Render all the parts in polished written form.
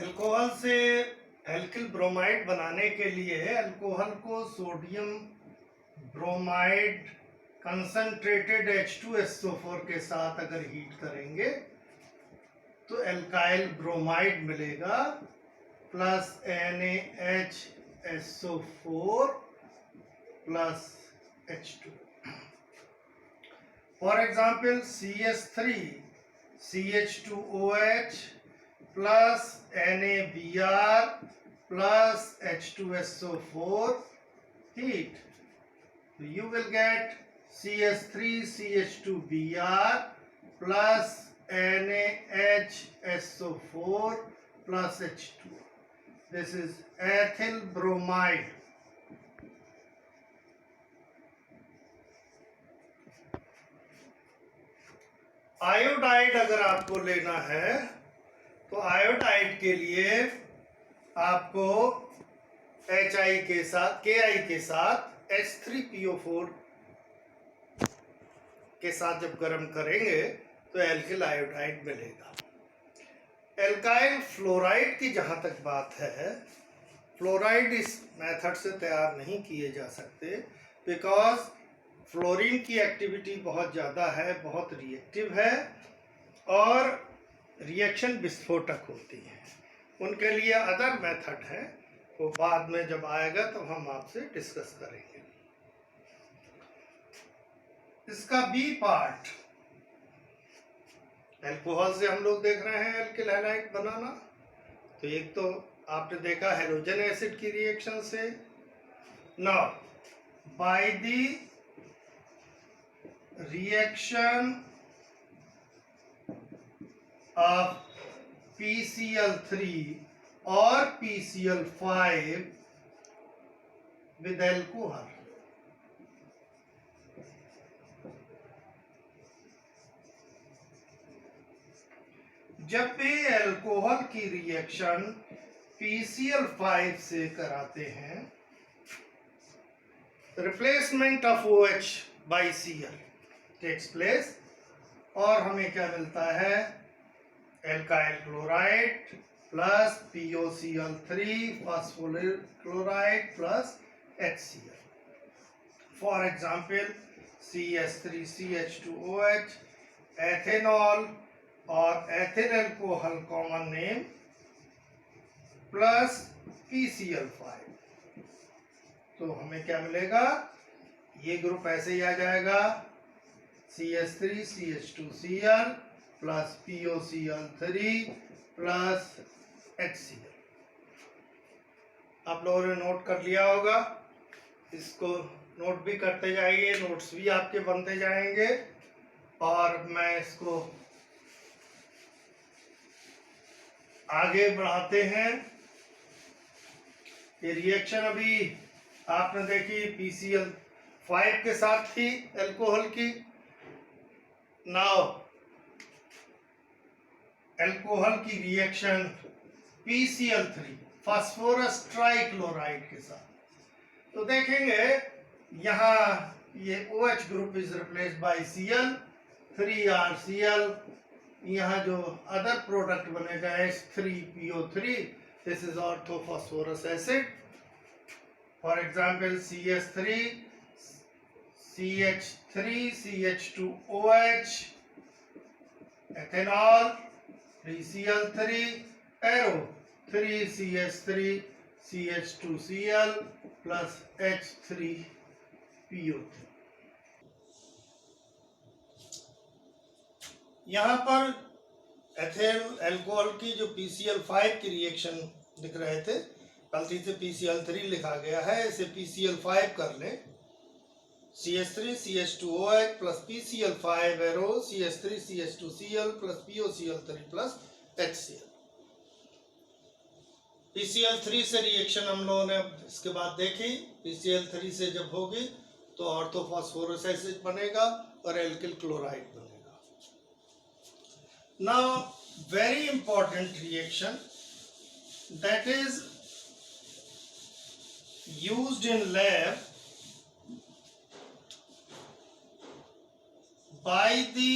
Alcohol से alkyl bromide बनाने के लिए अल्कोहल को सोडियम ब्रोमाइड कंसंट्रेटेड H2SO4 के साथ अगर हीट करेंगे तो एल्काइल ब्रोमाइड मिलेगा plus NaHSO4 plus H2. For example CH3 CH2OH plus NaBr plus H2SO4 heat. So you will get CH3CH2Br plus NaHSO4 plus H2. This is ethyl bromide. Iodide अगर आपको लेना है तो आयोडाइड के लिए आपको HI के साथ KI के साथ H3PO4 के साथ जब गर्म करेंगे तो एल्किल आयोडाइड मिलेगा. एल्काइल फ्लोराइड की जहाँ तक बात है, फ्लोराइड इस मेथड से तैयार नहीं किए जा सकते बिकॉज फ्लोरीन की एक्टिविटी बहुत ज़्यादा है, बहुत रिएक्टिव है और रिएक्शन विस्फोटक होती है. उनके लिए अदर मेथड है, वो बाद में जब आएगा तो हम आपसे डिस्कस करेंगे. इसका बी पार्ट, अल्कोहल से हम लोग देख रहे हैं एल्किल हैलाइड बनाना. तो एक तो आपने देखा हेलोजन एसिड की रिएक्शन से. Now by the reaction of PCl3 or PCl5 with alcohol. जब भी अल्कोहल की रिएक्शन PCl5 से कराते हैं, replacement of OH by Cl takes place और हमें क्या मिलता है? Alkyl chloride plus POCl3 phosphoryl chloride plus HCl. For example CH3CH2OH ethanol और ethyl alcohol common name plus PCl5. तो हमें क्या मिलेगा? ये ग्रुप ऐसे ही आ जाएगा CH3CH2Cl plus POCl3 plus HCl. आप लोगों ने नोट कर लिया होगा, इसको नोट भी करते जाइए, नोट्स भी आपके बनते जाएंगे और मैं इसको आगे बढ़ाते हैं. ये रिएक्शन अभी आपने देखी PCl5 के साथ थी अल्कोहल की. नाउ अल्कोहल की रिएक्शन PCl3 फास्फोरस ट्राइक्लोराइड के साथ. तो देखेंगे यहाँ ये OH group is replaced by Cl, 3RCl. यहाँ जो अदर प्रोडक्ट बनेगा H3PO3, this is orthophosphorous acid. For example CH3 CH3 CH2OH ethanol 3Cl3 arrow 3CH3 CH2Cl plus H3PO3. यहाँ पर एथेल अल्कोहल की जो PCl5 की रिएक्शन दिख रहे थे, गलती से PCl3 लिखा गया है, इसे PCl5 कर लें. CH3 CH2OH plus PCl5 arrow CH3 CH2Cl plus POCl3 plus HCl. PCl3 से रिएक्शन हम लोगों ने इसके बाद देखी. PCl3 से जब होगी तो ऑर्थोफॉस्फोरस एसिड बनेगा और एल्किल क्लोराइड बनेगा. Now very important reaction that is used in lab by the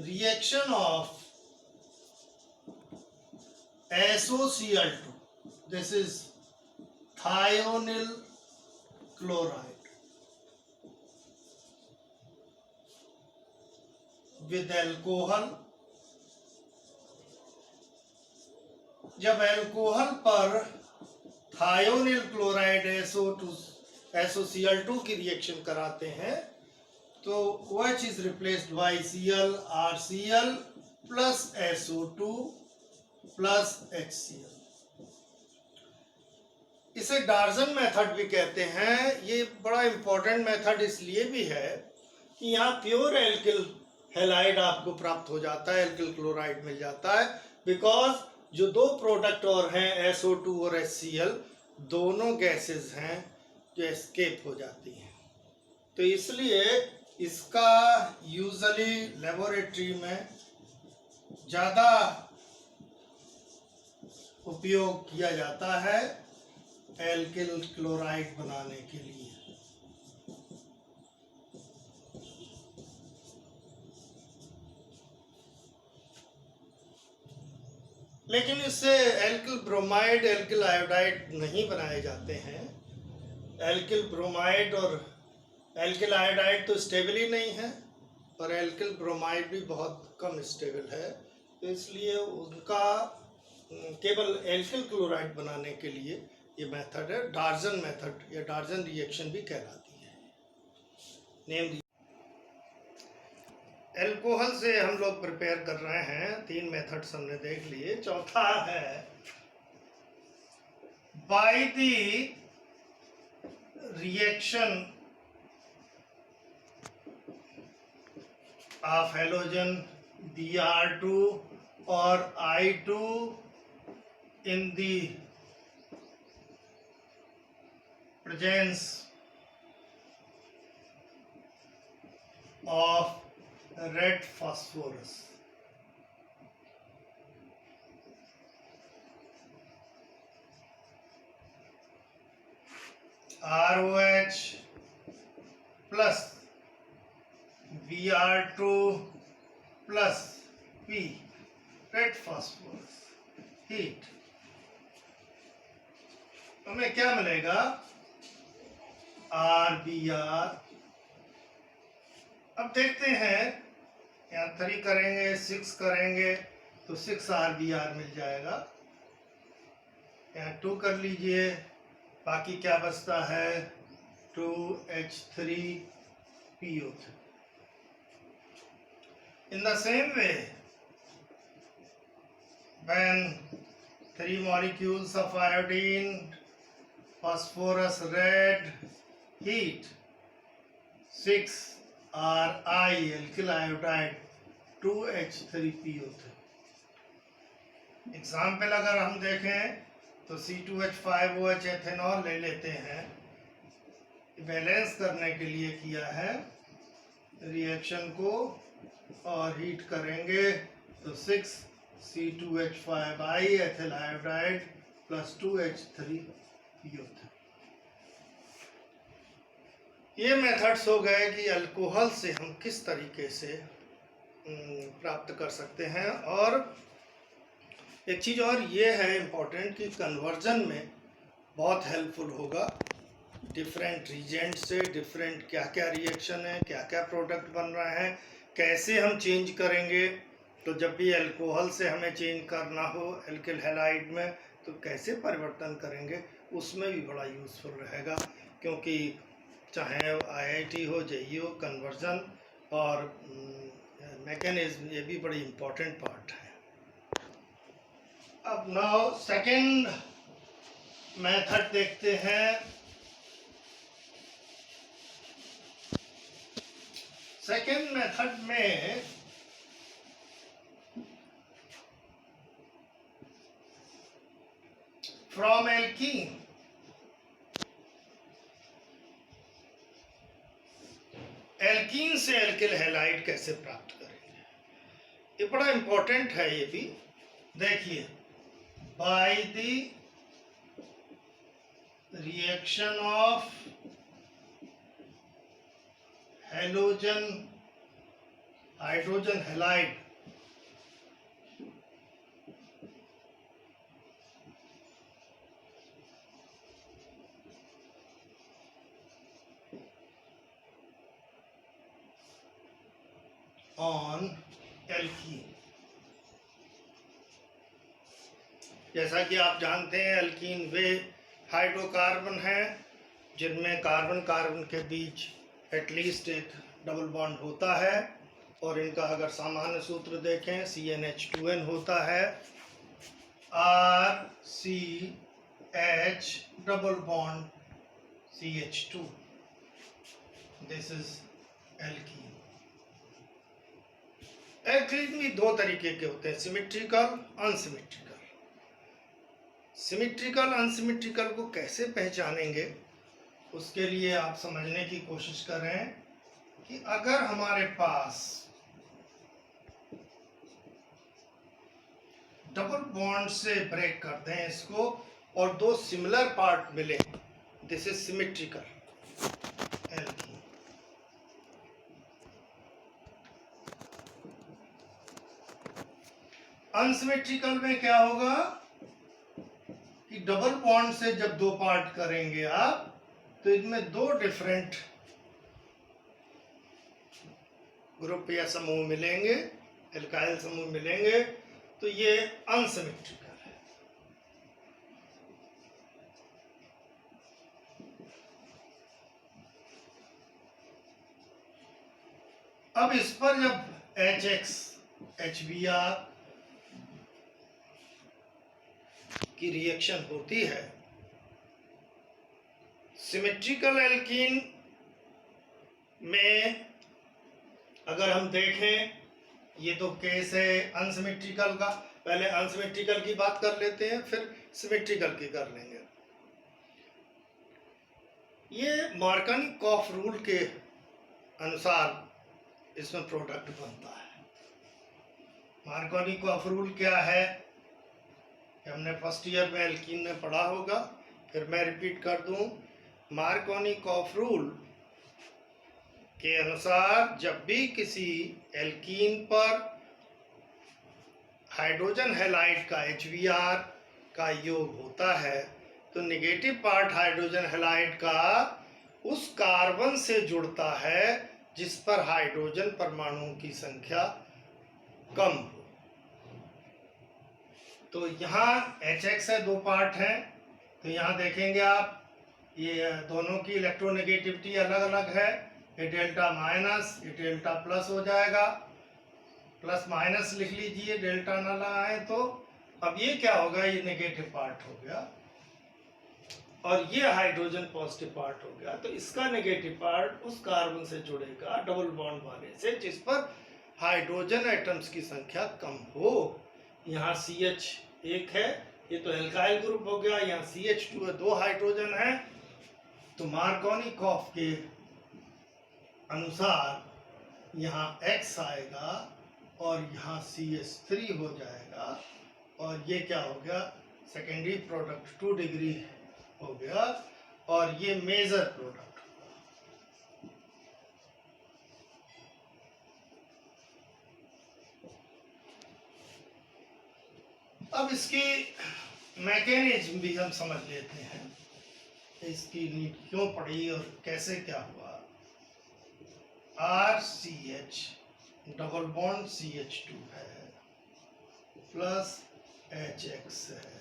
reaction of SOCl2, this is thionyl chloride with alcohol. जब अल्कोहल पर थायोनिल क्लोराइड SOCl2 की रिएक्शन कराते हैं तो OH is replaced by Cl RCl plus SO2 plus HCl. इसे डार्जन method भी कहते हैं. ये बड़ा इंपॉर्टेंट मेथड इसलिए भी है कि यहाँ प्योर एल्किल हैलाइड आपको प्राप्त हो जाता है, एल्किल क्लोराइड मिल जाता है, बिकॉज जो दो प्रोडक्ट और हैं SO2 और HCl दोनों गैसेस हैं जो एस्केप हो जाती हैं. तो इसलिए इसका यूजुअली लेबोरेटरी में ज़्यादा उपयोग किया जाता है एल्किल क्लोराइड बनाने के लिए. लेकिन इससे एल्किल ब्रोमाइड, एल्किल आयोडाइड नहीं बनाए जाते हैं. एल्किल ब्रोमाइड और एल्किल आयोडाइड तो स्टेबल ही नहीं है और एल्किल ब्रोमाइड भी बहुत कम स्टेबल है. तो इसलिए उनका केवल एल्किल क्लोराइड बनाने के लिए ये मेथड है. डार्जन मेथड या डार्जन रिएक्शन भी कहलाती है. नेम एल्कोहल से हम लोग प्रिपेयर कर रहे हैं. 3 मेथड्स हमने देख लिए. चौथा है by the reaction of halogen Br2 और I2 in the presence of red phosphorus. ROH plus Br2 plus P, red phosphorus, heat. हमें क्या मिलेगा? RBr. अब देखते हैं, यहाँ 3 करेंगे, 6 करेंगे तो 6 RBr मिल जाएगा. यहाँ 2 कर लीजिए, बाकी क्या बचता है? 2H3PO3. In the same way, when 3 molecules of iodine, phosphorus red, heat, 6 Ri, alkyl iodide, 2H3PO3. Example अगर हम देखें तो C2H5OH एथेनॉल ले लेते हैं. बैलेंस करने के लिए किया है रिएक्शन को और हीट करेंगे तो 6 C2H5I ethyl iodide plus 2H3PO3. ये मेथड्स हो गए कि अल्कोहल से हम किस तरीके से प्राप्त कर सकते हैं. और एक चीज़ और ये है इम्पोर्टेंट कि कन्वर्जन में बहुत हेल्पफुल होगा. डिफरेंट रीजेंट से डिफरेंट क्या क्या रिएक्शन है, क्या क्या प्रोडक्ट बन रहा है, कैसे हम चेंज करेंगे. तो जब भी अल्कोहल से हमें चेंज करना हो एल्किल हैलाइड में तो कैसे परिवर्तन करेंगे, उसमें भी बड़ा यूज़फुल रहेगा. क्योंकि चाहे IIT हो, JEE हो, कन्वर्जन और मैकेनिज्म ये भी बड़ी इम्पोर्टेंट पार्ट है. अब नाउ सेकंड मेथड देखते हैं. सेकंड मेथड में फ्रॉम एल्कीन एल्कीन से एल्किल हैलाइड कैसे प्राप्त करेंगे, ये बड़ा इंपॉर्टेंट है. ये भी देखिए, by the reaction of halogen hydrogen halide on alkene. जैसा कि आप जानते हैं एल्कीन वे हाइड्रोकार्बन हैं जिनमें कार्बन कार्बन के बीच एटलीस्ट एक डबल बॉन्ड होता है, और इनका अगर सामान्य सूत्र देखें CnH2n होता है, RCH double bond CH2, this is alkene. Alkene भी दो तरीके के होते हैं, सिमेट्रिकल, अनसिमेट्रिकल। सिमेट्रिकल अनसिमेट्रिकल को कैसे पहचानेंगे, उसके लिए आप समझने की कोशिश करें कि अगर हमारे पास डबल बॉन्ड से ब्रेक करते हैं इसको और दो सिमिलर पार्ट मिले, this is symmetrical alkene. Unsymmetrical में क्या होगा कि डबल बॉन्ड से जब दो पार्ट करेंगे आप तो इनमें दो डिफरेंट ग्रुप या समूह मिलेंगे, एल्काइल समूह मिलेंगे, तो ये अनसिमेट्रिकल है। अब इस पर जब HX HBr की रिएक्शन होती है, सिमेट्रिकल एल्कीन में अगर हम देखें, ये तो केस है अनसिमेट्रिकल का, पहले अनसिमेट्रिकल की बात कर लेते हैं फिर सिमेट्रिकल की कर लेंगे। ये मार्कनी-कॉफ रूल के अनुसार इसमें प्रोडक्ट बनता है। मार्कनी-कॉफ रूल क्या है, हमने फर्स्ट ईयर में एल्कीन में पढ़ा होगा, फिर मैं रिपीट कर दूं। मार्कनी-कॉफ रूल के अनुसार जब भी किसी एल्कीन पर हाइड्रोजन हैलाइड का HBr का योग होता है तो नेगेटिव पार्ट हाइड्रोजन हैलाइड का उस कार्बन से जुड़ता है जिस पर हाइड्रोजन परमाणुओं की संख्या कम हो। तो यहाँ HX है, दो पार्ट हैं, तो यहाँ देखेंगे आप ये दोनों की इलेक्ट्रोनेगेटिविटी अलग अलग है, ये डेल्टा माइनस, ये डेल्टा प्लस हो जाएगा, प्लस माइनस लिख लीजिए, डेल्टा ना लगाएं तो। अब ये क्या होगा, ये नेगेटिव पार्ट हो गया और ये हाइड्रोजन पॉजिटिव पार्ट हो गया, तो इसका नेगेटिव पार्ट उस कार्बन से जुड़ेगा डबल बॉन्ड वाले से जिस पर हाइड्रोजन एटम्स की संख्या कम हो। यहाँ CH एक है, ये तो एल्काइल ग्रुप हो गया, यहाँ CH2 है, दो हाइड्रोजन है, तो मार्कनी-कॉफ के अनुसार यहाँ X आएगा और यहाँ CH3 हो जाएगा, और ये क्या हो गया, सेकेंडरी प्रोडक्ट 2 डिग्री हो गया, और ये मेजर प्रोडक्ट होगा। अब इसकी मैकेनिज्म भी हम समझ लेते हैं, इसकी नीड क्यों पड़ी और कैसे क्या हुआ। RCH डबल बॉन्ड CH2 है प्लस HX है,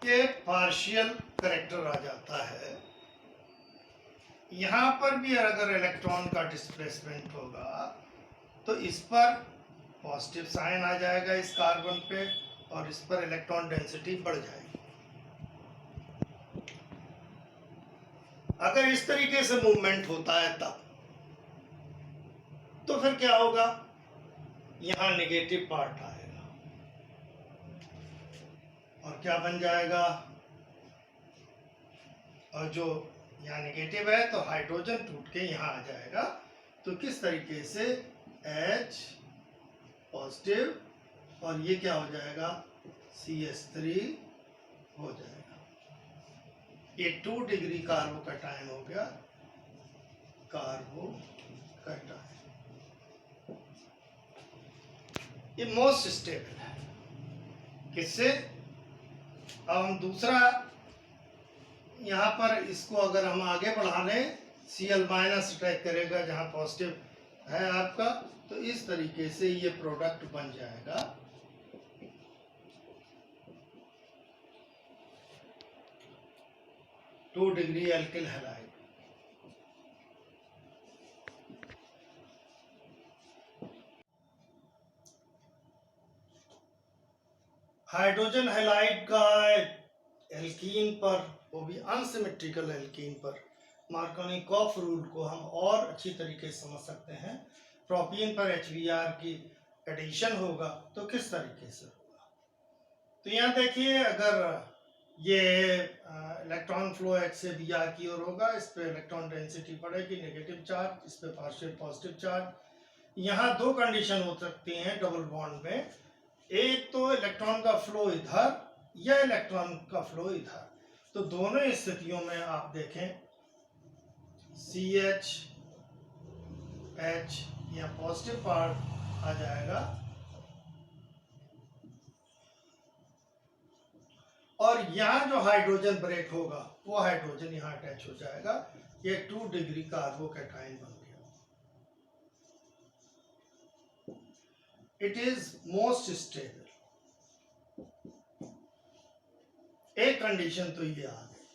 ये पार्शियल करेक्टर आ जाता है। यहाँ पर भी अगर इलेक्ट्रॉन का डिस्प्लेसमेंट होगा तो इस पर पॉजिटिव साइन आ जाएगा इस कार्बन पे, और इस पर इलेक्ट्रॉन डेंसिटी बढ़ जाएगी। अगर इस तरीके से मूवमेंट होता है तब तो फिर क्या होगा, यहाँ नेगेटिव पार्ट आएगा और क्या बन जाएगा, और जो यहाँ नेगेटिव है तो हाइड्रोजन टूट के यहाँ आ जाएगा, तो किस तरीके से H पॉजिटिव और ये क्या हो जाएगा CH3 हो जाएगा। ये 2 डिग्री कार्बोकैटायन हो गया, कार्बोकैटायन। ये मोस्ट स्टेबल है। किससे? अब हम दूसरा यहाँ पर इसको अगर हम आगे बढ़ा लें, Cl माइनस अटैक करेगा जहाँ पॉजिटिव है आपका, तो इस तरीके से ये प्रोडक्ट बन जाएगा। Two degree alkyl halide. Hydrogen halide का एल्कीन पर, वो भी अनसिमेट्रिकल एल्कीन पर, मार्कोनिकॉफ रूल को हम और अच्छी तरीके से समझ सकते हैं। प्रोपीन पर HBr की एडिशन होगा तो किस तरीके से होगा। तो यहाँ देखिए, अगर ये इलेक्ट्रॉन फ्लो H से Br की ओर होगा, इस पे इलेक्ट्रॉन डेंसिटी पड़ेगी नेगेटिव चार्ज, इस पे पार्शियल पॉजिटिव चार्ज। यहाँ दो कंडीशन हो सकती हैं डबल बॉन्ड में, एक तो इलेक्ट्रॉन का फ्लो इधर या इलेक्ट्रॉन का फ्लो इधर। तो दोनों स्थितियों में आप देखें CH H या पॉजिटिव पार्ट आ जाएगा और यहाँ जो हाइड्रोजन ब्रेक होगा वो हाइड्रोजन यहाँ अटैच हो जाएगा। ये 2 डिग्री कार्बोकैटायन बन गया। It is most stable. एक कंडीशन तो ये आ गई।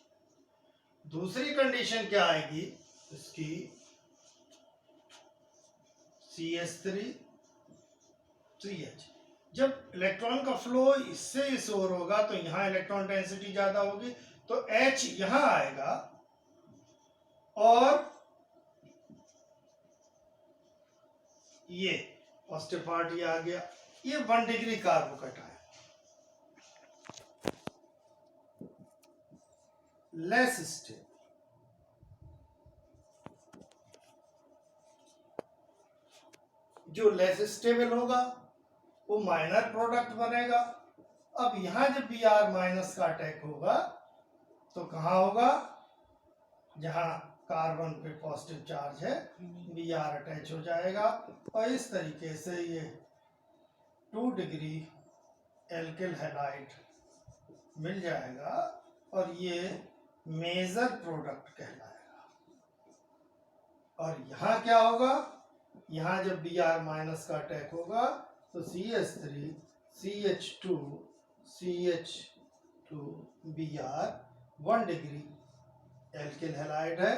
दूसरी कंडीशन क्या आएगी इसकी, CH3 3H। जब इलेक्ट्रॉन का फ्लो इससे इस ओर होगा तो यहाँ इलेक्ट्रॉन डेंसिटी ज्यादा होगी, तो H यहाँ आएगा और ये पॉजिटिव पार्ट ये आ गया। ये 1 डिग्री कार्बोकैटायन, लेस स्टेबल। जो लेस स्टेबल होगा वो माइनर प्रोडक्ट बनेगा। अब यहां जब Br माइनस का अटैक होगा तो कहां होगा, जहां कार्बन पे पॉजिटिव चार्ज है Br अटैच हो जाएगा और इस तरीके से ये 2 डिग्री एल्किल हैलाइड मिल जाएगा और ये मेजर प्रोडक्ट कहलाएगा। और यहाँ क्या होगा, यहाँ जब Br माइनस का अटैक होगा तो CH3 CH2 CH2 Br 1 degree alkyl halide है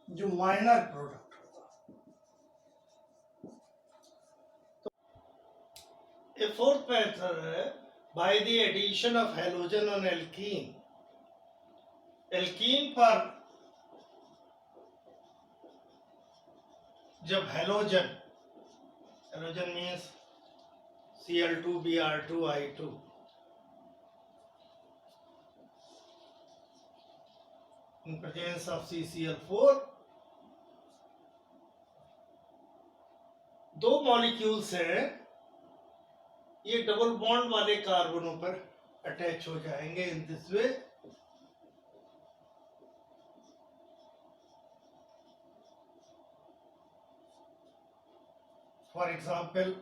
जो माइनर प्रोडक्ट होगा। तो ए फोर्थ मेथड है by the addition of halogen on alkene. Alkene पर जब halogen means Cl2 Br2 I2 in presence of CCl4, दो मॉलिक्यूल्स हैं, ये डबल बॉन्ड वाले कार्बनों पर अटैच हो जाएंगे in this way. For example,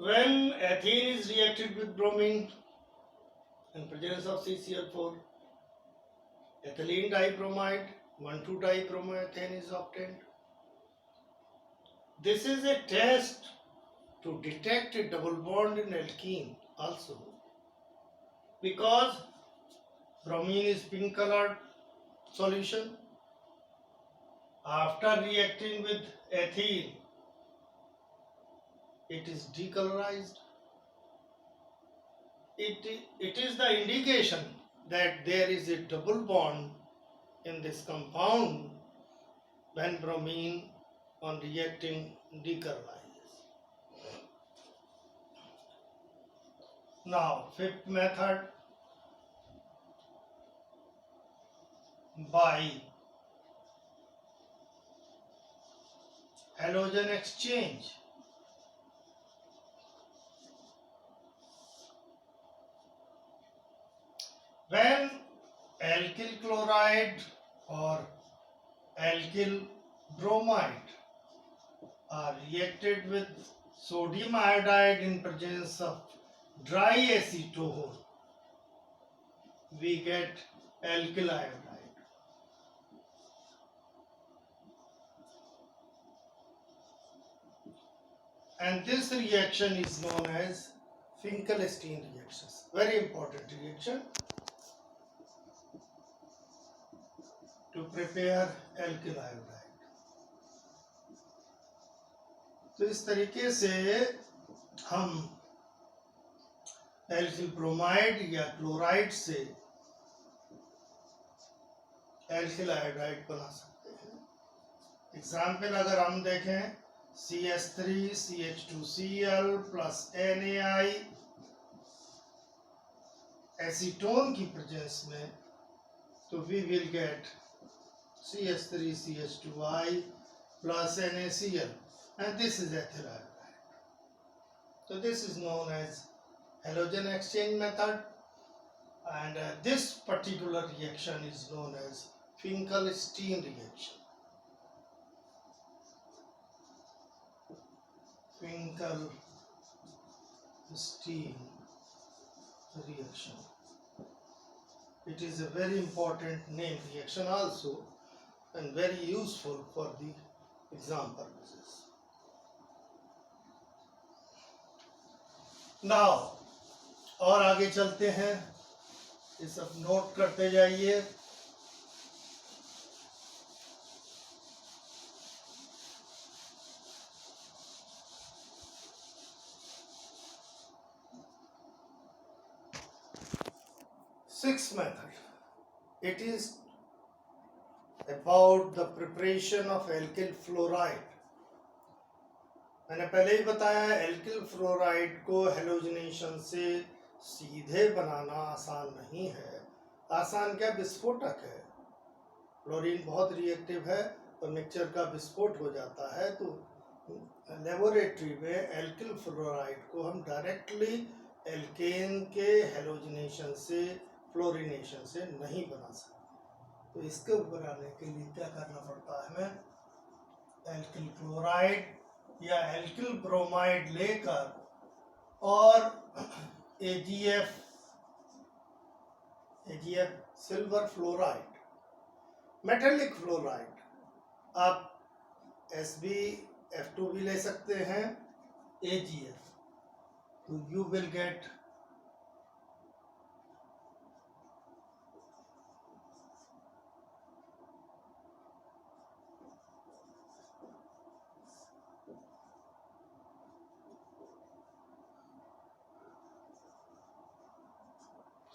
when ethene is reacted with bromine in presence of CCl4, ethylene dibromide 1,2-dibromethane is obtained. This is a test to detect a double bond in alkene also, because bromine is pink colored solution. After reacting with ethene, it is decolorized. It is the indication that there is a double bond in this compound when bromine on reacting decolonizes. Now, fifth method, by halogen exchange. When alkyl chloride or alkyl bromide are reacted with sodium iodide in presence of dry acetone, we get alkyl iodide. And this reaction is known as Finkelstein reactions. Very important reaction to prepare alkyl iodide. तो इस तरीके से हम alkyl bromide या chloride से alkyl iodide बना सकते हैं। एग्जाम्पल अगर हम देखें CH3CH2Cl प्लस NaI एसीटोन की प्रेजेंस में, तो we will get CH3CH2I plus NaCl, and this is ethyl iodide. So this is known as halogen exchange method, and this particular reaction is known as Finkelstein reaction. Finkelstein reaction. It is a very important name reaction also, and very useful for the exam purposes. Now, और आगे चलते हैं, ये सब note करते जाइए। Sixth method, it is about the preparation of alkyl fluoride. मैंने पहले ही बताया है, एल्किल फ्लोराइड को हेलोजनेशन से सीधे बनाना आसान नहीं है। आसान क्या, विस्फोटक है। क्लोरीन बहुत रिएक्टिव है और मिक्सचर का विस्फोट हो जाता है। तो लेबोरेटरी में एल्किल फ्लोराइड को हम डायरेक्टली एल्केन के हेलोजनेशन से, फ्लोरिनेशन से नहीं बना सकते। तो इसको बनाने के लिए क्या करना पड़ता है हमें, एल्किल क्लोराइड या एल्किल ब्रोमाइड लेकर और AgF silver fluoride, metallic fluoride, आप SbF2 भी ले सकते हैं, AgF, तो you will get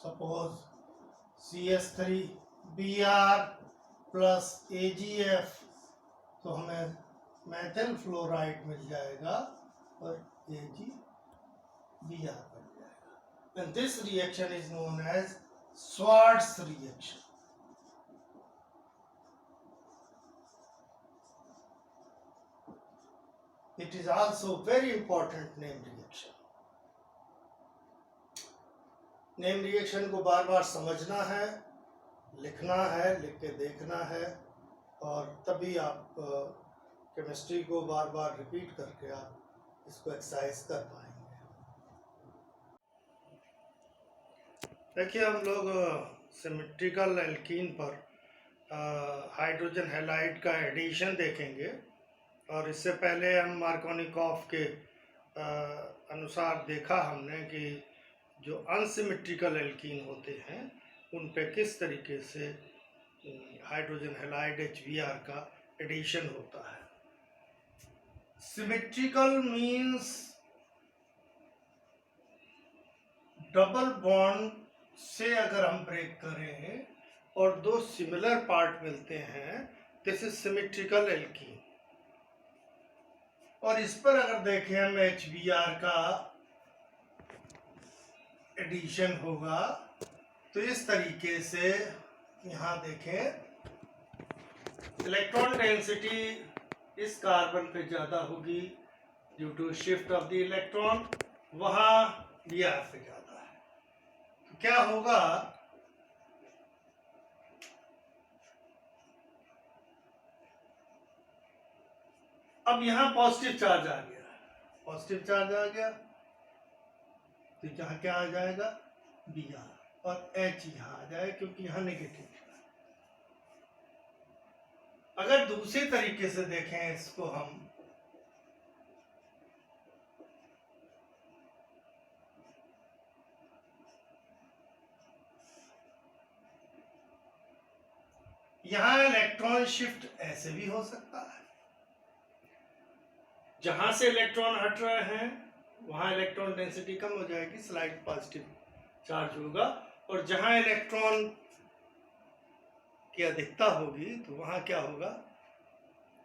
suppose CH3Br plus AgF, तो हमें मेथिल फ्लोराइड मिल जाएगा और AgBr बन जाएगा। And this reaction is known as Schwarz reaction. It is also very important name reaction. Name reaction को बार बार समझना है, लिखना है, लिख के देखना है, और तभी आप केमिस्ट्री को बार बार रिपीट करके आप इसको एक्सरसाइज कर पाएंगे। देखिए, हम लोग सिमेट्रिकल एल्कीन पर हाइड्रोजन हैलाइड का एडिशन देखेंगे, और इससे पहले हम मार्कोनिकॉफ के अनुसार देखा हमने कि जो अनसिमेट्रिकल एल्कीन होते हैं उन पे किस तरीके से हाइड्रोजन हैलाइड HBr का एडिशन होता है। सिमेट्रिकल मीन्स डबल बॉन्ड से अगर हम ब्रेक करें और दो सिमिलर पार्ट मिलते हैं, दिस इज सिमेट्रिकल एल्कीन। और इस पर अगर देखें हम HBr का एडिशन होगा, तो इस तरीके से यहाँ देखें, इलेक्ट्रॉन डेंसिटी इस कार्बन पे ज़्यादा होगी due to shift of the electron, वहाँ Br पे ज़्यादा है। तो क्या होगा, अब यहाँ पॉजिटिव चार्ज आ गया, पॉजिटिव चार्ज आ गया तो यहाँ क्या आ जाएगा Br, और H यहाँ आ जाए क्योंकि यहाँ नेगेटिव। अगर दूसरे तरीके से देखें इसको हम, यहां इलेक्ट्रॉन शिफ्ट ऐसे भी हो सकता है, जहां से इलेक्ट्रॉन हट रहे हैं वहां इलेक्ट्रॉन डेंसिटी कम हो जाएगी, स्लाइड पॉजिटिव चार्ज होगा, और जहां इलेक्ट्रॉन की अधिकता होगी तो वहां क्या होगा,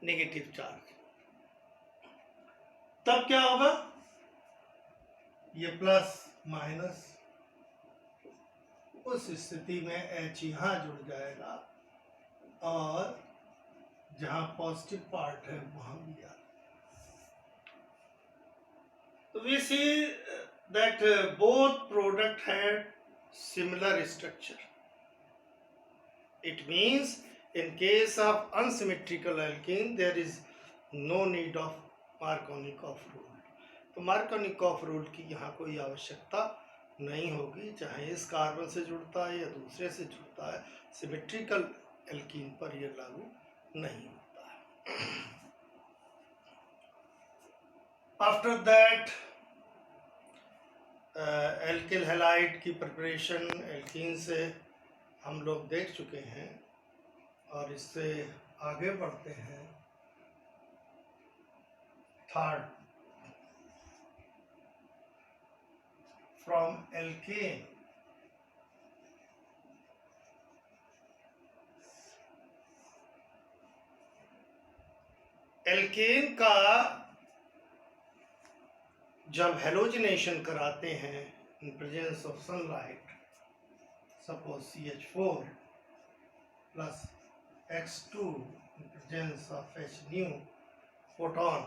नेगेटिव चार्ज। तब क्या होगा, ये प्लस माइनस, उस स्थिति में H यहां जुड़ जाएगा और जहां पॉजिटिव पार्ट है वहां भी आ। तो we see that both product had similar structure. It means in case of unsymmetrical alkene there is no need of Markovnikov rule. तो Markovnikov rule की यहाँ कोई आवश्यकता नहीं होगी, चाहे इस कार्बन से जुड़ता है या दूसरे से जुड़ता है, सिमेट्रिकल एल्कीन पर यह लागू नहीं होता है। आफ्टर दैट एल्किल हैलाइड की प्रिपरेशन एल्कीन से हम लोग देख चुके हैं, और इससे आगे बढ़ते हैं थर्ड, फ्रॉम एल्केन एल्केन का जब हेलोजिनेशन कराते हैं in presence of sunlight, suppose CH4 plus X2 in presence of H new photon,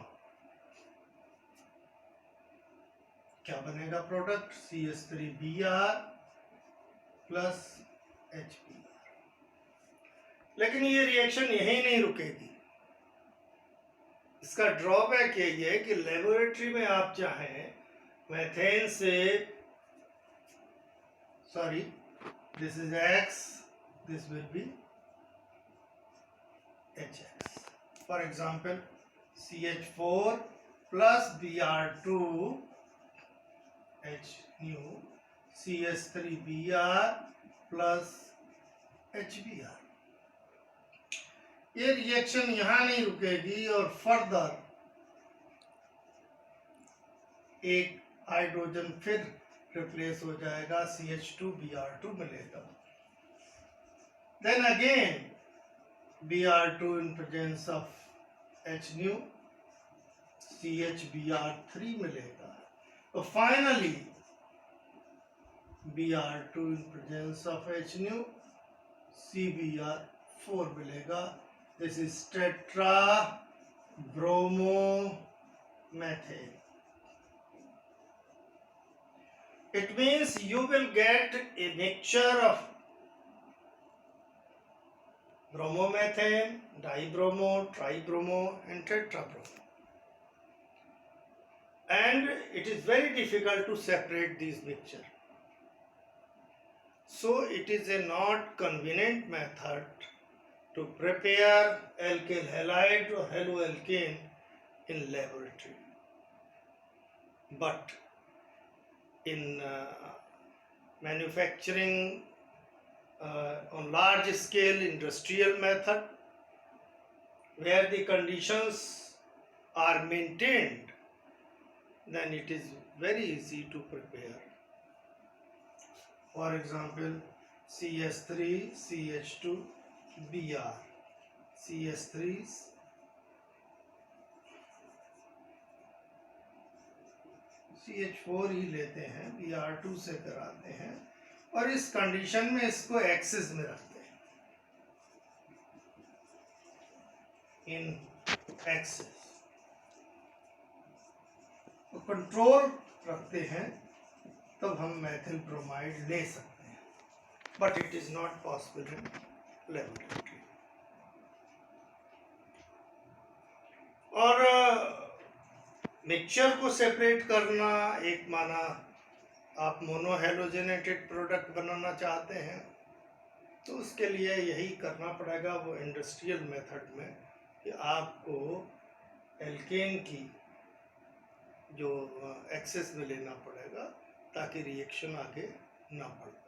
क्या बनेगा प्रोडक्ट, CH3Br प्लस HBr। लेकिन ये रिएक्शन यहीं नहीं रुकेगी, इसका ड्रॉबैक यही है कि लेबोरेटरी में आप चाहें मेथेन से, sorry this is X, this will be HX, for example CH4 plus Br2 H new CH3Br plus HBr। ये रिएक्शन यहां नहीं रुकेगी और फर्दर एक हाइड्रोजन फिर रिप्लेस हो जाएगा, CH2Br2 मिलेगा, then again Br2 in presence of H nu CHBr3 मिलेगा, तो finally Br2 in presence of H nu CBr4 मिलेगा। This is tetra bromomethane. It means you will get a mixture of bromomethane, dibromo, tribromo and tetrabromo. And it is very difficult to separate these mixture. So it is a not convenient method to prepare alkyl halide or haloalkane in laboratory. But in manufacturing on large scale industrial method, where the conditions are maintained, then it is very easy to prepare. For example, CH3, CH2, Br, CH3, CH4 ही लेते हैं, Br2 से कराते हैं और इस condition में इसको axis में रखते हैं। इन एक्सेस, तो कंट्रोल रखते हैं तब हम मैथिल ब्रोमाइड ले सकते हैं, but it is not possible in laboratory. और मिक्सचर को सेपरेट करना, एक माना आप मोनोहेलोजेनेटेड प्रोडक्ट बनाना चाहते हैं तो उसके लिए यही करना पड़ेगा वो इंडस्ट्रियल मेथड में कि आपको एल्केन की जो एक्सेस में लेना पड़ेगा ताकि रिएक्शन आगे ना बढ़ पाए।